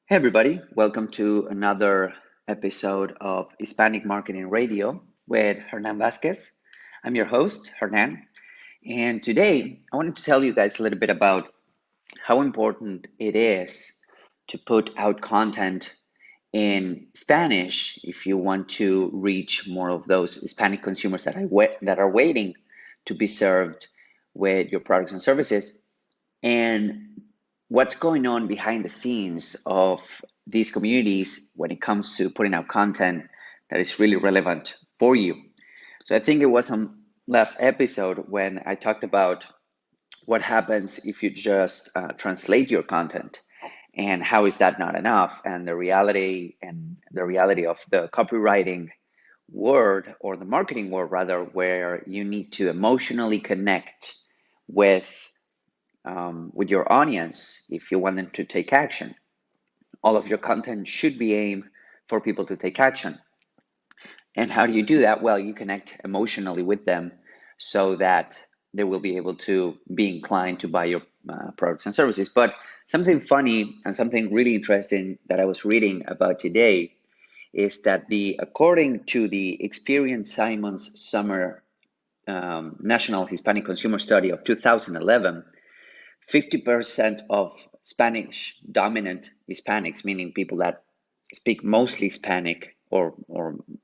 Hey everybody, welcome to another episode of Hispanic Marketing Radio with Hernan Vasquez. I'm your host, Hernan, and today I wanted to tell you guys a little bit about how important it is to put out content in Spanish if you want to reach more of those Hispanic consumers that are waiting to be served with your products and services. And what's going on behind the scenes of these communities when it comes to putting out content that is really relevant for you. So I think it was on last episode when I talked about what happens if you just translate your content and how is that not enough, and the reality of the copywriting word, or the marketing word rather, where you need to emotionally connect with with your audience if you want them to take action. All of your content should be aimed for people to take action. And how do you do that? Well, you connect emotionally with them so that they will be able to be inclined to buy your products and services. But something funny and something really interesting that I was reading about today is that according to the Experience Simons Summer National Hispanic Consumer Study of 2011, 50% of Spanish dominant Hispanics, meaning people that speak mostly Hispanic or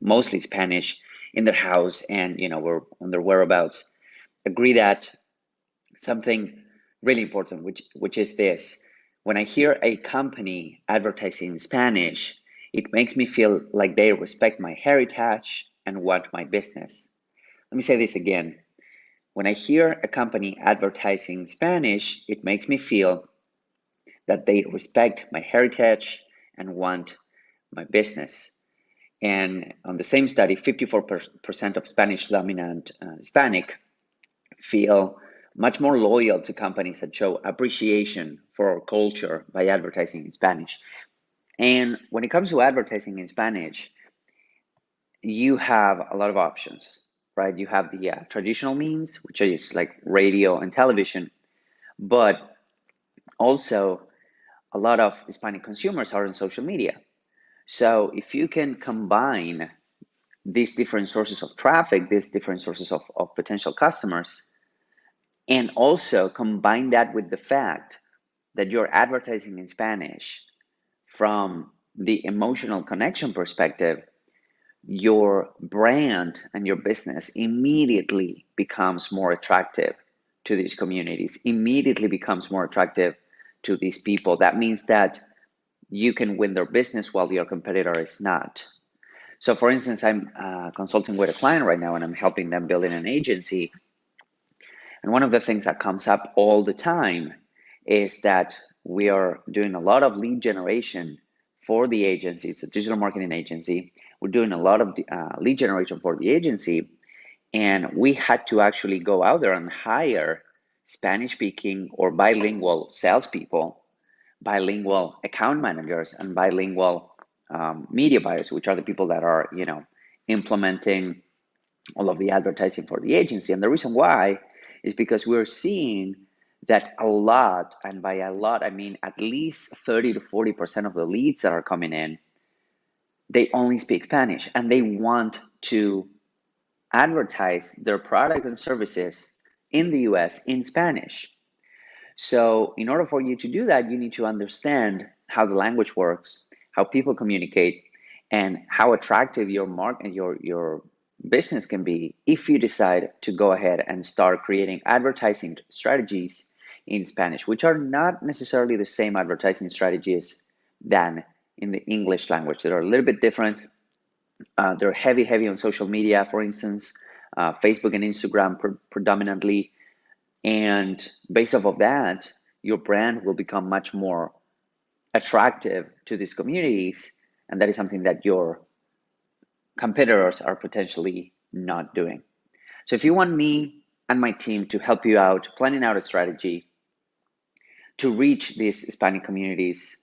mostly Spanish in their house and were on their whereabouts, agree that something really important, which is this: when I hear a company advertising in Spanish, it makes me feel like they respect my heritage and want my business. Let me say this again. When I hear a company advertising in Spanish, it makes me feel that they respect my heritage and want my business. And on the same study, 54% of Spanish dominant Hispanic feel much more loyal to companies that show appreciation for our culture by advertising in Spanish. And when it comes to advertising in Spanish, you have a lot of options, right? You have the traditional means, which is like radio and television, but also a lot of Hispanic consumers are on social media. So if you can combine these different sources of traffic, these different sources of potential customers, and also combine that with the fact that you're advertising in Spanish from the emotional connection perspective, your brand and your business immediately becomes more attractive to these communities, immediately becomes more attractive to these people. That means that you can win their business while your competitor is not. So for instance, I'm consulting with a client right now and I'm helping them building an agency. And one of the things that comes up all the time is that we are doing a lot of lead generation for the agency. It's a digital marketing agency. We're doing a lot of lead generation for the agency. And we had to actually go out there and hire Spanish speaking or bilingual salespeople, bilingual account managers, and bilingual media buyers, which are the people that are, implementing all of the advertising for the agency. And the reason why is because we're seeing that a lot, and by a lot, I mean at least 30 to 40% of the leads that are coming in, they only speak Spanish and they want to advertise their product and services in the US in Spanish. So in order for you to do that, you need to understand how the language works, how people communicate, and how attractive your your business can be if you decide to go ahead and start creating advertising strategies in Spanish, which are not necessarily the same advertising strategies than in the English language. They're a little bit different. They're heavy on social media, for instance, Facebook and Instagram predominantly. And based off of that, your brand will become much more attractive to these communities. And that is something that your competitors are potentially not doing. So if you want me and my team to help you out planning out a strategy to reach these Hispanic communities,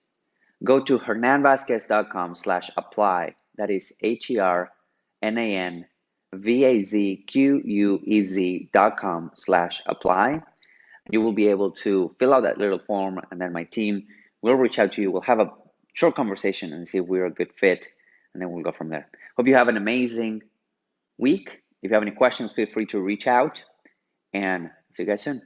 go to hernanvazquez.com/apply. That is HERNANVAZQUEZ.com/apply. You will be able to fill out that little form, and then my team will reach out to you. We'll have a short conversation and see if we're a good fit, and then we'll go from there. Hope you have an amazing week. If you have any questions, feel free to reach out, and see you guys soon.